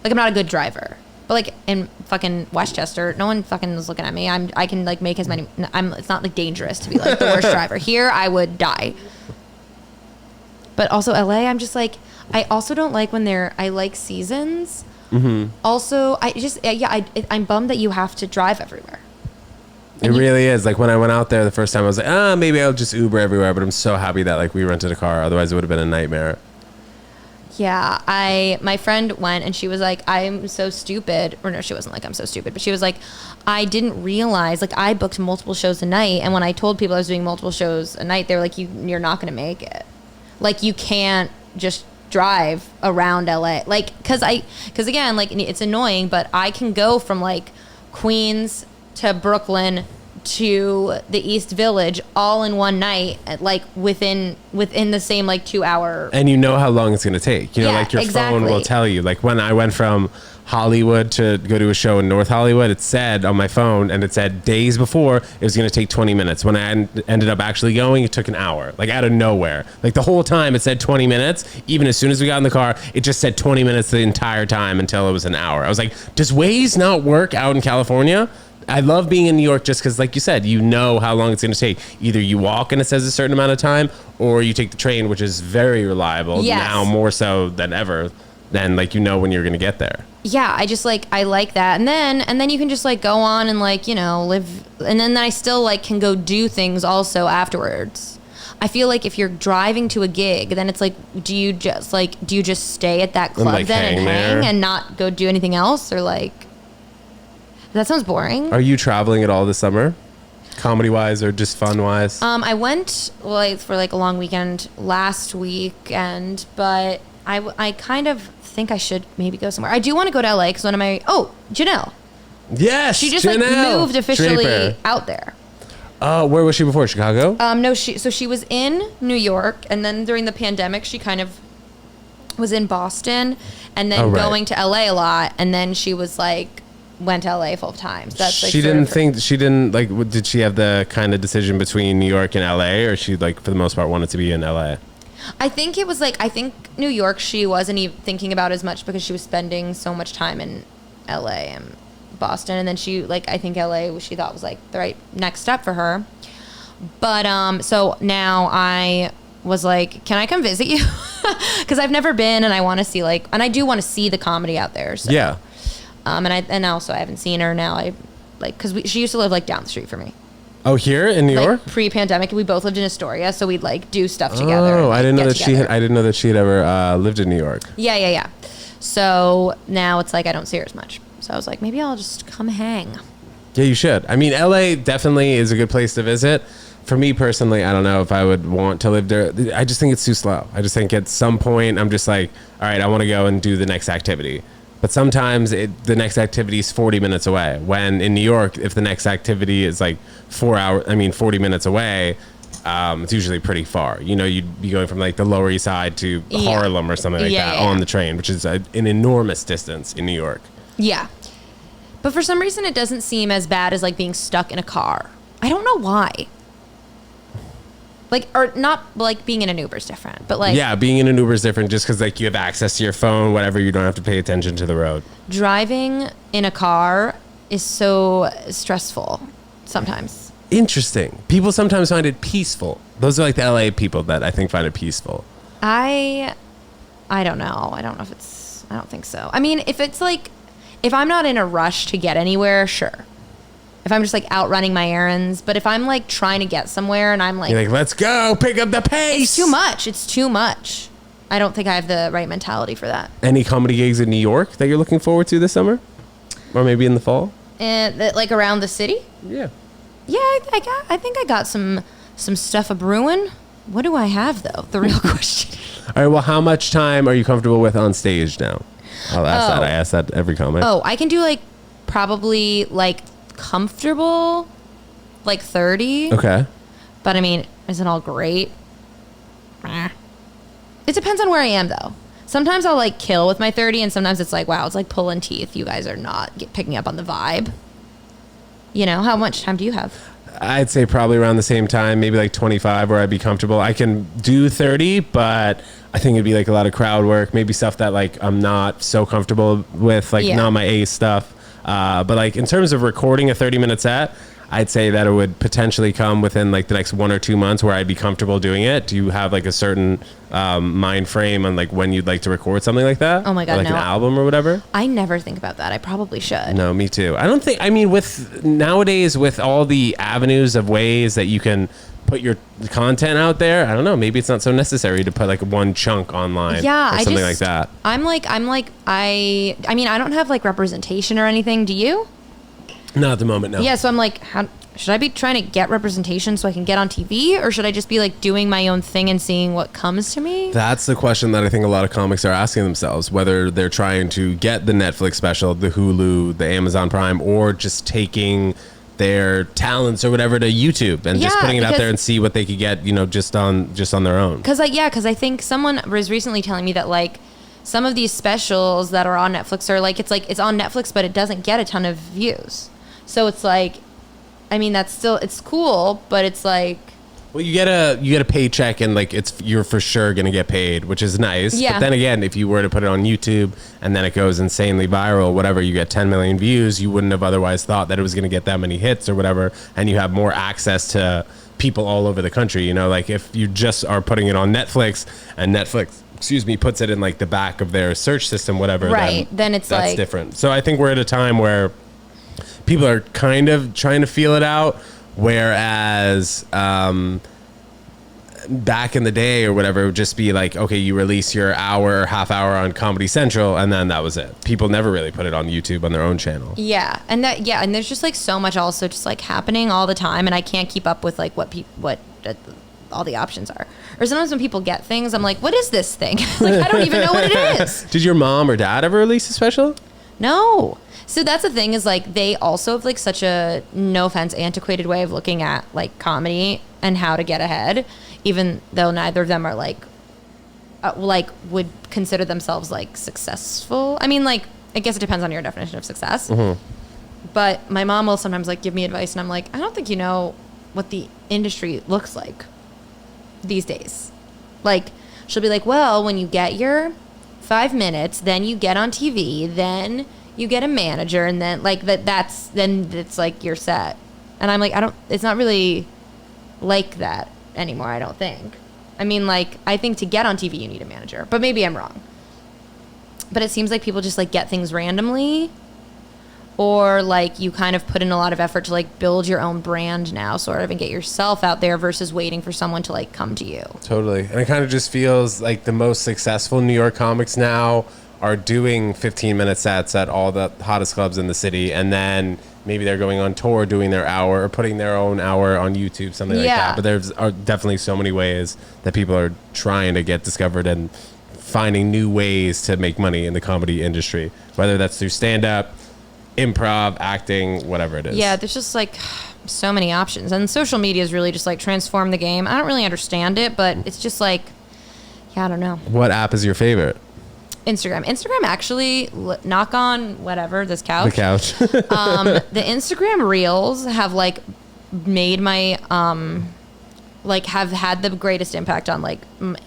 Like I'm not a good driver. But like in fucking Westchester, no one fucking is looking at me. I can like make as many, it's not like dangerous to be like the worst driver. Here I would die. But also LA, I'm just like, I also don't like when I like seasons. Mm-hmm. Also, I'm bummed that you have to drive everywhere. It really is. Like when I went out there the first time, I was like, maybe I'll just Uber everywhere. But I'm so happy that like we rented a car. Otherwise, it would have been a nightmare. Yeah, my friend went and she was like, I'm so stupid. Or no, she wasn't like, I'm so stupid. But she was like, I didn't realize, like I booked multiple shows a night. And when I told people I was doing multiple shows a night, they were like, you're not going to make it. Like you can't just drive around LA. Like, cause again, like it's annoying, but I can go from like Queens to Brooklyn to the East Village all in one night, like within the same like 2 hour. And you know how long it's going to take. You know, Yeah, like your exactly. phone will tell you. Like when I went from Hollywood to go to a show in North Hollywood, it said on my phone, and it said days before it was going to take 20 minutes. When I ended up actually going, it took an hour, like out of nowhere. Like the whole time it said 20 minutes. Even as soon as we got in the car, it just said 20 minutes the entire time until it was an hour. I was like, does Waze not work out in California? I love being in New York just because, like you said, you know how long it's going to take. Either you walk and it says a certain amount of time, or you take the train, which is very reliable Yes. now more so than ever. Then, like, you know when you're going to get there. yeah, I just like, I like that. And then you can just like go on and like, you know, live. And then I still like can go do things also afterwards. I feel like if you're driving to a gig, then it's like, do you just stay at that club like then and hang there. and not go do anything else? Or like, that sounds boring. Are you traveling at all this summer? Comedy wise or just fun wise? I went like for like a long weekend last weekend, but I kind of think I should maybe go somewhere. I do want to go to LA because Janelle. Yes, She just Janelle like moved officially Draper. out there. Where was she before? Chicago? No, she was in New York, and then during the pandemic, she kind of was in Boston, and then going to LA a lot, and then she was like went to LA full time. So that's like Did she have the kind of decision between New York and LA, or she like for the most part wanted to be in LA? I think it was like, I think New York she wasn't even thinking about as much because she was spending so much time in LA and Boston, and then she like, I think LA she thought was like the right next step for her. But so now I was like, can I come visit you? Because I've never been, and I want to see like, and I do want to see the comedy out there. So. Yeah. And also I haven't seen her now. I like, because she used to live like down the street from me. Oh, here in New York? Like pre-pandemic, we both lived in Astoria, so we'd like do stuff together. Oh, and, I didn't know that together. I didn't know that she had ever lived in New York. Yeah. So now it's like I don't see her as much. So I was like, maybe I'll just come hang. Yeah, you should. I mean, LA definitely is a good place to visit. For me personally, I don't know if I would want to live there. I just think it's too slow. I just think at some point I'm just like, all right, I want to go and do the next activity. But sometimes the next activity is 40 minutes away. When in New York, if the next activity is like 40 minutes away, it's usually pretty far. You know, you'd be going from like the Lower East Side to Harlem or something like that on the train, which is an enormous distance in New York. Yeah. But for some reason, it doesn't seem as bad as like being stuck in a car. I don't know why. Like, or not like being in an Uber is different, but like. Yeah, being in an Uber is different just because like you have access to your phone, whatever, you don't have to pay attention to the road. Driving in a car is so stressful sometimes. Interesting. People sometimes find it peaceful. Those are like the LA people that I think find it peaceful. I don't know. I don't think so. I mean, if I'm not in a rush to get anywhere, sure. If I'm just like out running my errands, but if I'm like trying to get somewhere and I'm like, you're like, let's go, pick up the pace. It's too much. I don't think I have the right mentality for that. Any comedy gigs in New York that you're looking forward to this summer? Or maybe in the fall? And like around the city? Yeah. Yeah, I think I got some stuff a brewing. What do I have though? The real question. All right, well, how much time are you comfortable with on stage now? I'll ask that. I ask that every comic. Oh, I can do like probably like comfortable like 30. Okay. But I mean, isn't all great? It depends on where I am though. Sometimes I'll like kill with my 30 and sometimes it's like, wow, it's like pulling teeth. You guys are not picking up on the vibe. You know, how much time do you have? I'd say probably around the same time, maybe like 25 where I'd be comfortable. I can do 30, but I think it'd be like a lot of crowd work, maybe stuff that like I'm not so comfortable with, like not my A stuff. But like in terms of recording a 30-minute set, I'd say that it would potentially come within like the next 1 or 2 months where I'd be comfortable doing it. Do you have like a certain mind frame on like when you'd like to record something like that? Oh my God, or like no. an album or whatever? I never think about that. I probably should. No, me too. I don't think, I mean, with nowadays, with all the avenues of ways that you can put your content out there, I don't know, maybe it's not so necessary to put like one chunk online or something like that. I mean, I don't have like representation or anything. Do you? Not at the moment, no. Yeah, so I'm like, should I be trying to get representation so I can get on TV, or should I just be like doing my own thing and seeing what comes to me? That's the question that I think a lot of comics are asking themselves, whether they're trying to get the Netflix special, the Hulu, the Amazon Prime, or just taking their talents or whatever to YouTube and just putting it out there and see what they could get, you know, just on their own. Because I think someone was recently telling me that like some of these specials that are on Netflix are like it's on Netflix, but it doesn't get a ton of views. So it's like, I mean, it's cool, but it's like, well, you get a paycheck and like you're for sure gonna get paid, which is nice. Yeah. But then again, if you were to put it on YouTube and then it goes insanely viral, whatever, you get 10 million views, you wouldn't have otherwise thought that it was gonna get that many hits or whatever, and you have more access to people all over the country. You know, like if you just are putting it on Netflix and Netflix excuse me, puts it in like the back of their search system, whatever, Right. Then it's that's like different. So I think we're at a time where people are kind of trying to feel it out, whereas back in the day or whatever, it would just be like, okay, you release your hour or half hour on Comedy Central, and then that was it. People never really put it on YouTube on their own channel. Yeah, and there's just like so much also just like happening all the time, and I can't keep up with like what all the options are. Or sometimes when people get things, I'm like, what is this thing? Like, I don't even know what it is. Did your mom or dad ever release a special? No. So that's the thing, is like they also have like such a, no offense, antiquated way of looking at like comedy and how to get ahead, even though neither of them are like would consider themselves like successful. I mean, like, I guess it depends on your definition of success. Mm-hmm. But my mom will sometimes like give me advice, and I'm like, I don't think you know what the industry looks like these days. Like, she'll be like, well, when you get your 5 minutes, then you get on TV, then you get a manager, and then like then it's like you're set. And I'm like, it's not really like that anymore, I don't think. I mean, like, I think to get on TV you need a manager, but maybe I'm wrong. But it seems like people just like get things randomly, or like you kind of put in a lot of effort to like build your own brand now, sort of, and get yourself out there versus waiting for someone to like come to you. Totally. And it kind of just feels like the most successful New York comics now are doing 15-minute sets at all the hottest clubs in the city, and then maybe they're going on tour doing their hour or putting their own hour on YouTube, something like that. But there's definitely so many ways that people are trying to get discovered and finding new ways to make money in the comedy industry, whether that's through stand-up, improv, acting, whatever it is. Yeah, there's just like so many options, and social media has really just like transformed the game. I don't really understand it, but it's just like, yeah, I don't know. What app is your favorite? Instagram actually, knock on whatever, this couch. The couch. The Instagram reels have like made my like have had the greatest impact on like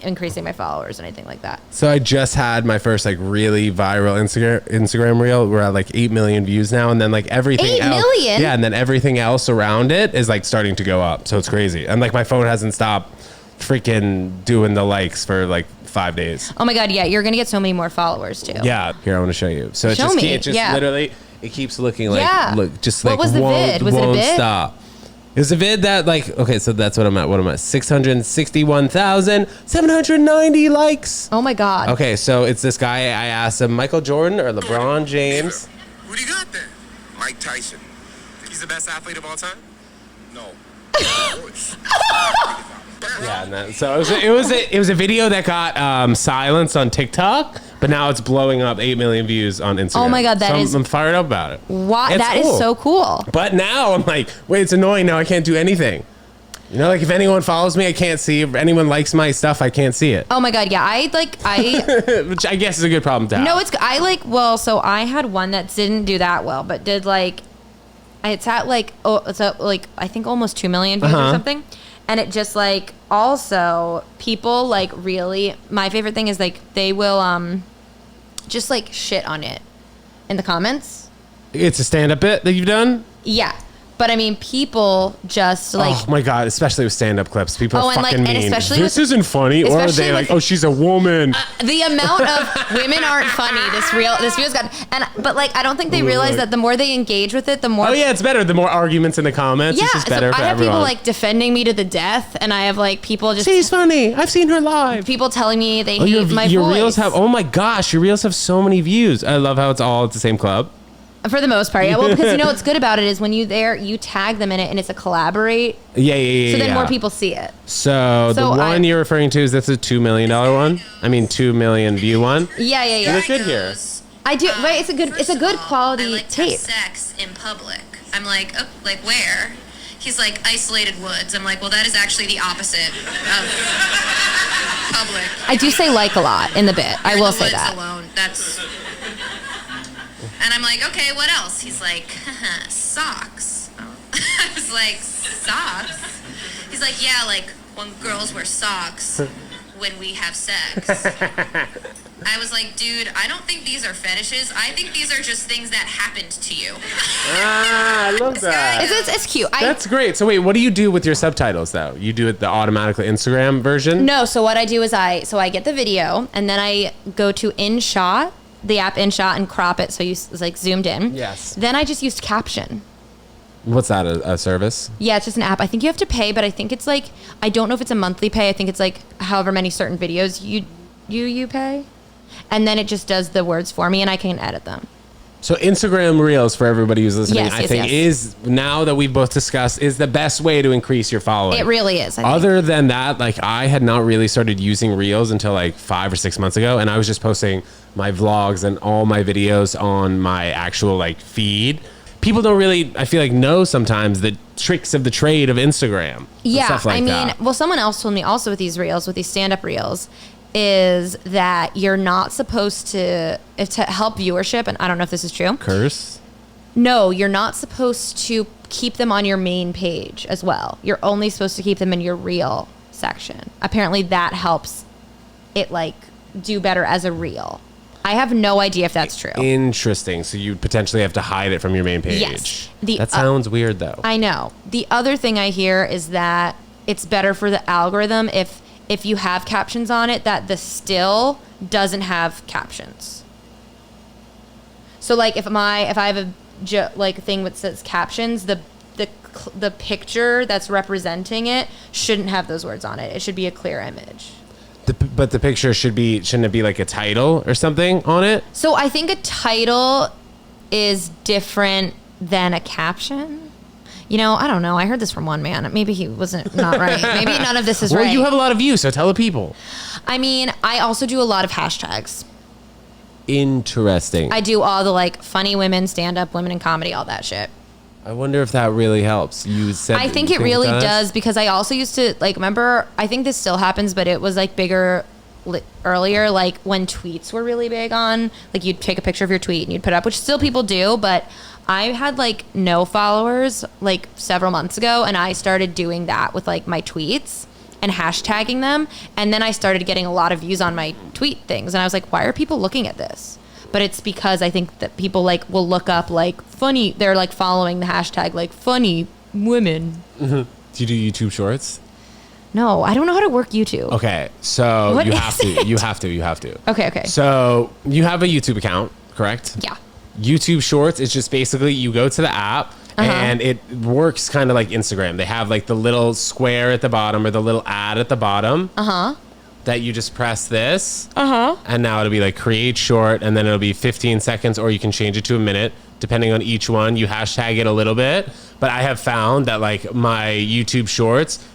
increasing my followers and anything like that. So I just had my first like really viral Instagram reel. We're at like 8 million views now, and then like everything 8 else, million? yeah, and then everything else around it is like starting to go up. So it's crazy, and like my phone hasn't stopped freaking doing the likes for like 5 days. Oh my god, yeah, you're gonna get so many more followers too. Yeah, here I want to show you. So it Show just me, it just yeah. literally it keeps looking like just What like was the vid? Was it a won't bit? stop. It was a vid that like, okay, so that's what I'm at. What am I? 661,790 likes. Oh my god. Okay, so it's this guy. I asked him, Michael Jordan or LeBron James? Who do you got there? Mike Tyson. He's the best athlete of all time? No. Yeah, and so it was a video that got silenced on TikTok, but now it's blowing up 8 million views on Instagram. Oh my god, I'm fired up about it. Wow, It's that cool. is so cool. But now I'm like, wait, it's annoying. Now I can't do anything. You know, like if anyone follows me, I can't see. If anyone likes my stuff, I can't see it. Oh my god, yeah, I Which I guess is a good problem to have. No, so I had one that didn't do that well, but did like, it's at like, I think almost 2 million views or something. And it just like, also people like really, my favorite thing is like, they will just like shit on it in the comments. It's a stand-up bit that you've done? Yeah. But I mean, people just like, oh my god, especially with stand-up clips, people are and fucking like, and mean. especially This with, isn't funny, or are they like, oh, she's a woman? the amount of women aren't funny. This video's got, but like, I don't think they realize that the more they engage with it, the more. Oh yeah, it's better. The more arguments in the comments, Yeah, it's just so better I for have everyone. people like defending me to the death, and I have like people just She's funny. I've seen her live. people telling me they Oh, hate my your voice. reels have. Oh my gosh, your reels have so many views. I love how it's all at the same club. For the most part, yeah. Well, because you know what's good about it is when you tag them in it, and it's a collaborate. Yeah. So then more people see it. So the one you're referring to is that's a $2 million one. I mean, 2 million view one. Yeah. You look good here. I do. Right. It's a good quality I like to tape. have sex in public. I'm like, oh, like where? He's like, isolated woods. I'm like, well, that is actually the opposite of public. I do say like a lot in the bit. I You're in will the say woods that. alone. That's. And I'm like, okay, what else? He's like, socks. I was like, socks? He's like, yeah, like when girls wear socks when we have sex. I was like, dude, I don't think these are fetishes. I think these are just things that happened to you. Ah, look love that. It's cute. That's great. So wait, what do you do with your subtitles though? You do it the automatically Instagram version? No, so what I do is I get the video and then I go to InShot, the app InShot, and crop it so it's like zoomed in. Yes. Then I just used caption. What's that, a service? Yeah, it's just an app. I think you have to pay, but I think it's like, I don't know if it's a monthly pay. I think it's like however many certain videos you pay. And then it just does the words for me and I can edit them. So Instagram Reels, for everybody who's listening, Yes, I yes, think yes. is, now that we've both discussed, is the best way to increase your following. It really is. I think. Other than that, like I had not really started using Reels until like 5 or 6 months ago. And I was just posting my vlogs and all my videos on my actual like feed. People don't really, I feel like, know sometimes the tricks of the trade of Instagram. And Yeah, stuff like I mean, that. well, someone else told me also with these reels, with these stand-up reels, is that you're not supposed to help viewership, and I don't know if this is true. Curse? No, you're not supposed to keep them on your main page as well. You're only supposed to keep them in your reel section. Apparently that helps it like do better as a reel. I have no idea if that's true. Interesting. So you potentially have to hide it from your main page. Yes. That sounds weird though. I know. The other thing I hear is that it's better for the algorithm if you have captions on it, that the still doesn't have captions. So like if I have a thing that says captions, the picture that's representing it shouldn't have those words on it. It should be a clear image. But the picture shouldn't it be like a title or something on it? So I think a title is different than a caption. You know, I don't know. I heard this from one man. Maybe he wasn't not right. Maybe none of this is right. Well, you have a lot of views, so tell the people. I mean, I also do a lot of hashtags. Interesting. I do all the like funny women, stand-up, women in comedy, all that shit. I wonder if that really helps. You said I think it really does because I also used to like remember. I think this still happens, but it was like bigger earlier. Like when tweets were really big on, like you'd take a picture of your tweet and you'd put it up, which still people do. But I had like no followers like several months ago, and I started doing that with like my tweets and hashtagging them, and then I started getting a lot of views on my tweet things, and I was like, why are people looking at this? But it's because I think that people like will look up like funny. They're like following the hashtag like funny women. Mm-hmm. Do you do YouTube Shorts? No, I don't know how to work YouTube. Okay, so What you is have to. it? You have to. You have to. Okay. So you have a YouTube account, correct? Yeah. YouTube Shorts is just basically you go to the app and it works kind of like Instagram. They have like the little square at the bottom or the little ad at the bottom. That you just press this. And now it'll be like create short, and then it'll be 15 seconds, or you can change it to a minute depending on each one. You hashtag it a little bit, but I have found that like my YouTube Shorts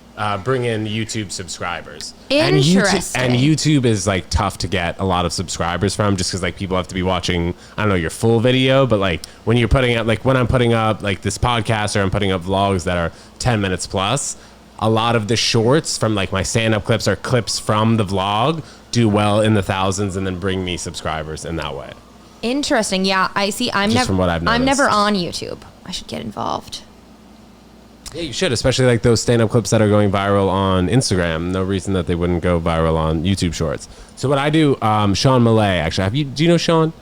bring in YouTube subscribers. Interesting. And YouTube is like tough to get a lot of subscribers from, just because like people have to be watching, I don't know, your full video, but like when you're putting up, like when I'm putting up like this podcast or I'm putting up vlogs that are 10 minutes plus, a lot of the shorts from like my stand-up clips or clips from the vlog do well in the thousands and then bring me subscribers in that way. Interesting. Yeah, I see. Just from what I've I'm noticed. never on YouTube. I should get involved. Yeah, you should, especially like those stand-up clips that are going viral on Instagram. No reason that they wouldn't go viral on YouTube Shorts. So what I do, Sean Millay, actually, do you know Sean?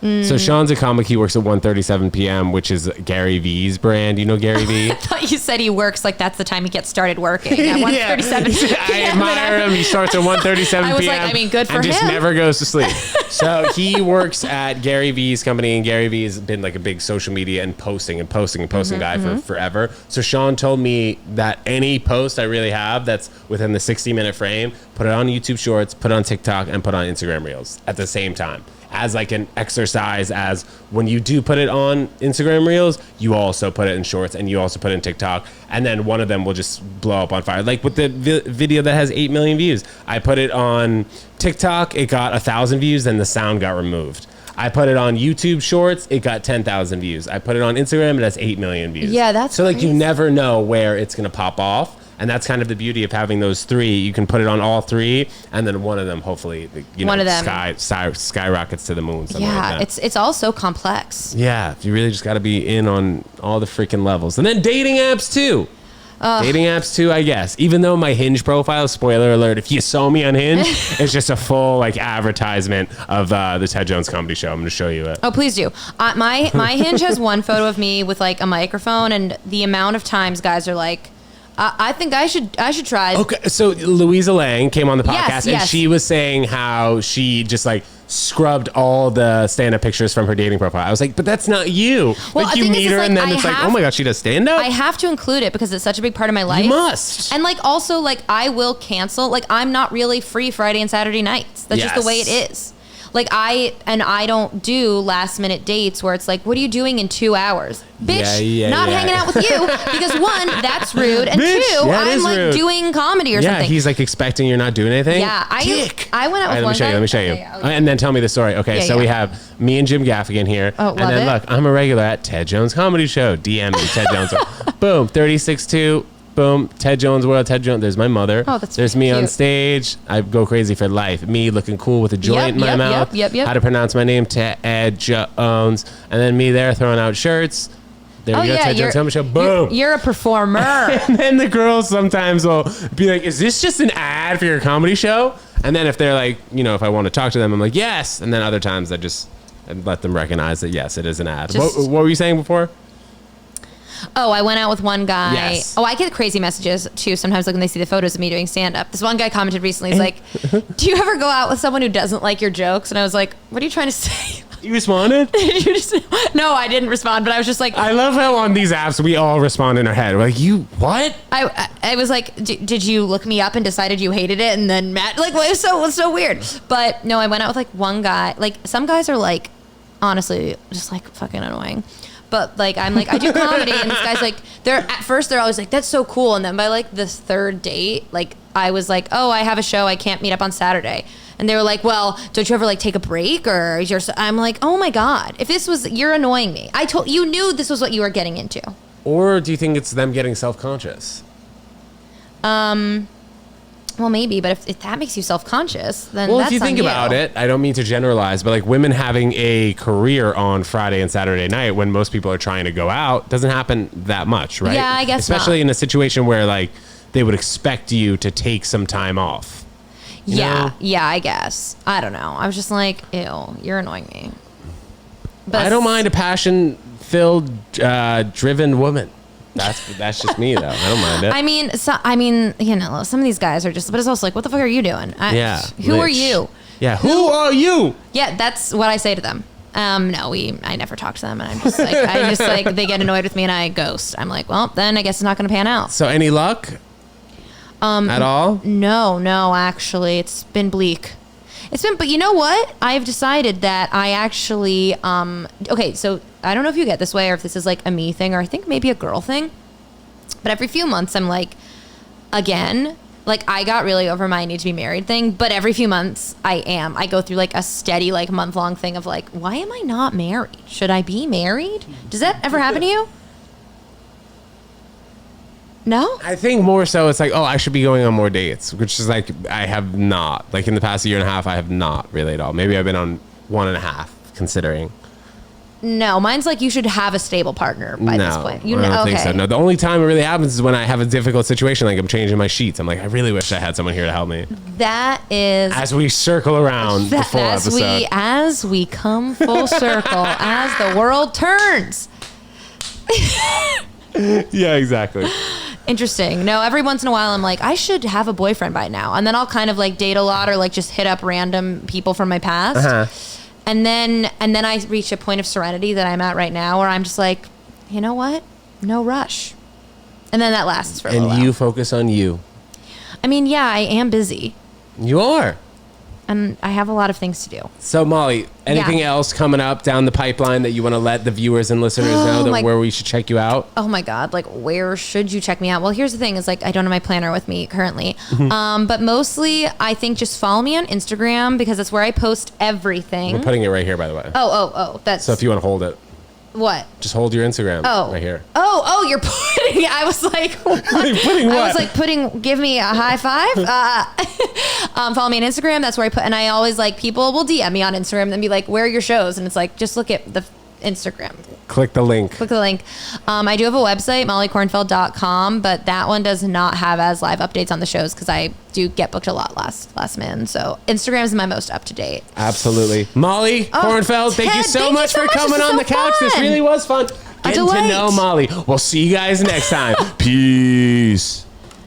So Sean's a comic. He works at 1:37 p.m., which is Gary V's brand. You know Gary V? I thought you said he works like that's the time he gets started working at 1:37 I admire him. He starts at 1:37 p.m. I was like, I mean, good for and just him. never goes to sleep. So he works at Gary V's company, and Gary V has been like a big social media and posting guy for forever. So Sean told me that any post I really have that's within the 60-minute frame, put it on YouTube Shorts, put it on TikTok, and put it on Instagram Reels at the same time. As like an exercise, as when you do put it on Instagram Reels, you also put it in Shorts and you also put it in TikTok, and then one of them will just blow up on fire. Like with the video that has 8 million views, I put it on TikTok, it got 1,000 views, then the sound got removed. I put it on YouTube Shorts, it got 10,000 views. I put it on Instagram, it has 8 million views. Yeah, that's so like crazy. you never know where it's gonna pop off. And that's kind of the beauty of having those three. You can put it on all three, and then one of them, hopefully, skyrockets to the moon. Something Yeah, like that. it's all so complex. Yeah, you really just got to be in on all the freaking levels. And then dating apps, too. Dating apps too, I guess. Even though my Hinge profile, spoiler alert, if you saw me on Hinge, it's just a full like advertisement of the Ted Jones Comedy Show. I'm going to show you it. Oh, please do. My Hinge has one photo of me with like a microphone, and the amount of times guys are like, I think I should try. Okay, so Louisa Lang came on the podcast, and yes. she was saying how she just like scrubbed all the stand-up pictures from her dating profile. I was like, but that's not you. Well, like I you think meet it's her, just, and like, then it's like, I oh my god, she does stand-up. I have to include it because it's such a big part of my life. You must. And like also like I will cancel. Like I'm not really free Friday and Saturday nights. That's just the way it is. Like I don't do last minute dates where it's like, what are you doing in 2 hours? Bitch, not hanging out with you because one, that's rude. And Bitch, two, that I'm is like rude. doing comedy or Yeah, something. he's like expecting you're not doing anything. Yeah, Dick. I went out with one guy. Let me show you. Okay, yeah, okay. And then tell me the story. Okay, Yeah, so yeah. we have me and Jim Gaffigan here. Oh, and love then it. look, I'm a regular at Ted Jones Comedy Show. DM me, Ted Jones. Boom, 36.2. Boom, Ted Jones World, Ted Jones. There's my mother. Oh, that's There's me on cute. stage. I go crazy for life. Me looking cool with a joint in my yep, mouth. yep. How to pronounce my name, Ted Jones. And then me there throwing out shirts. There we go, Ted Jones Comedy Show. Boom. You're a performer. And then the girls sometimes will be like, is this just an ad for your comedy show? And then if they're like, you know, if I want to talk to them, I'm like, yes. And then other times I let them recognize that, yes, it is an ad. What were you saying before? Oh, I went out with one guy. Yes. Oh, I get crazy messages too sometimes like when they see the photos of me doing stand-up. This one guy commented recently, he's like, do you ever go out with someone who doesn't like your jokes? And I was like, what are you trying to say? You responded? Did you just, no, I didn't respond, but I was just like, I love how on these apps we all respond in our head. We're like, you what? I was like, did you look me up and decided you hated it? And then Matt, like, it was so weird. But no, I went out with like one guy. Like some guys are like, honestly, just like fucking annoying. But like I'm like I do comedy and this guy's like at first they're always like that's so cool, and then by like the third date like I was like, oh, I have a show, I can't meet up on Saturday, and they were like, well, don't you ever like take a break or is your I'm like, oh my god, if this was, you're annoying me. I told you, knew this was what you were getting into. Or do you think it's them getting self-conscious? Well, maybe, but if that makes you self-conscious, then Well, that's if you think on about it, I don't mean to generalize, but like women having a career on Friday and Saturday night when most people are trying to go out doesn't happen that much, right? Yeah, I guess Especially not. in a situation where like they would expect you to take some time off. You know? Yeah, I guess. I don't know. I was just like, ew, you're annoying me. But I don't mind a passion-filled, driven woman. That's just me though. I don't mind it. I mean, you know, some of these guys are just, but it's also like, what the fuck are you doing? Who are you? Yeah, who are you? Yeah, that's what I say to them. No, I never talk to them, and I'm just like, they get annoyed with me, and I ghost. I'm like, well, then I guess it's not going to pan out. So any luck? At all? No, actually, it's been bleak. But you know what? I've decided that I actually, okay, so I don't know if you get this way or if this is like a me thing or I think maybe a girl thing, but every few months I'm like, again, like I got really over my need to be married thing, but every few months I go through like a steady like month-long thing of like, why am I not married? Should I be married? Does that ever happen to you? No? I think more so it's like, oh, I should be going on more dates, which is like, I have not. Like in the past year and a half, I have not really at all. Maybe I've been on 1.5, considering. No, mine's like you should have a stable partner by this point. You I know, don't think okay. so. No, the only time it really happens is when I have a difficult situation, like I'm changing my sheets. I'm like, I really wish I had someone here to help me. That is As we circle around the full episode. as we come full circle, as the world turns. Yeah, exactly. Interesting. No, every once in a while I'm like, I should have a boyfriend by now. And then I'll kind of like date a lot or like just hit up random people from my past. Uh-huh. And then I reach a point of serenity that I'm at right now where I'm just like, you know what? No rush. And then that lasts for a little And you while. focus on you. I mean, yeah, I am busy. You are. And I have a lot of things to do. So, Molly, anything else coming up down the pipeline that you want to let the viewers and listeners know that where we should check you out? Oh my God, like where should you check me out? Well, here's the thing is like I don't have my planner with me currently. But mostly I think just follow me on Instagram because that's where I post everything. We're putting it right here, by the way. Oh, that's So if you want to hold it, what? just hold your Instagram Oh. right here. Oh, you're putting, I was like, what? Putting I what? was like give me a high five. Follow me on Instagram. That's where I put, and I always like people will DM me on Instagram and be like, where are your shows? And it's like, just look at Instagram. Click the link. Click the link. I do have a website, mollykornfeld.com, but that one does not have as live updates on the shows because I do get booked a lot last minute. So Instagram is my most up to date. Absolutely. Molly Kornfeld, thank you Ted, so thank much you so for much. coming This on was the so couch. This fun. really was fun. Getting to delight. know Molly. We'll see you guys next time. Peace.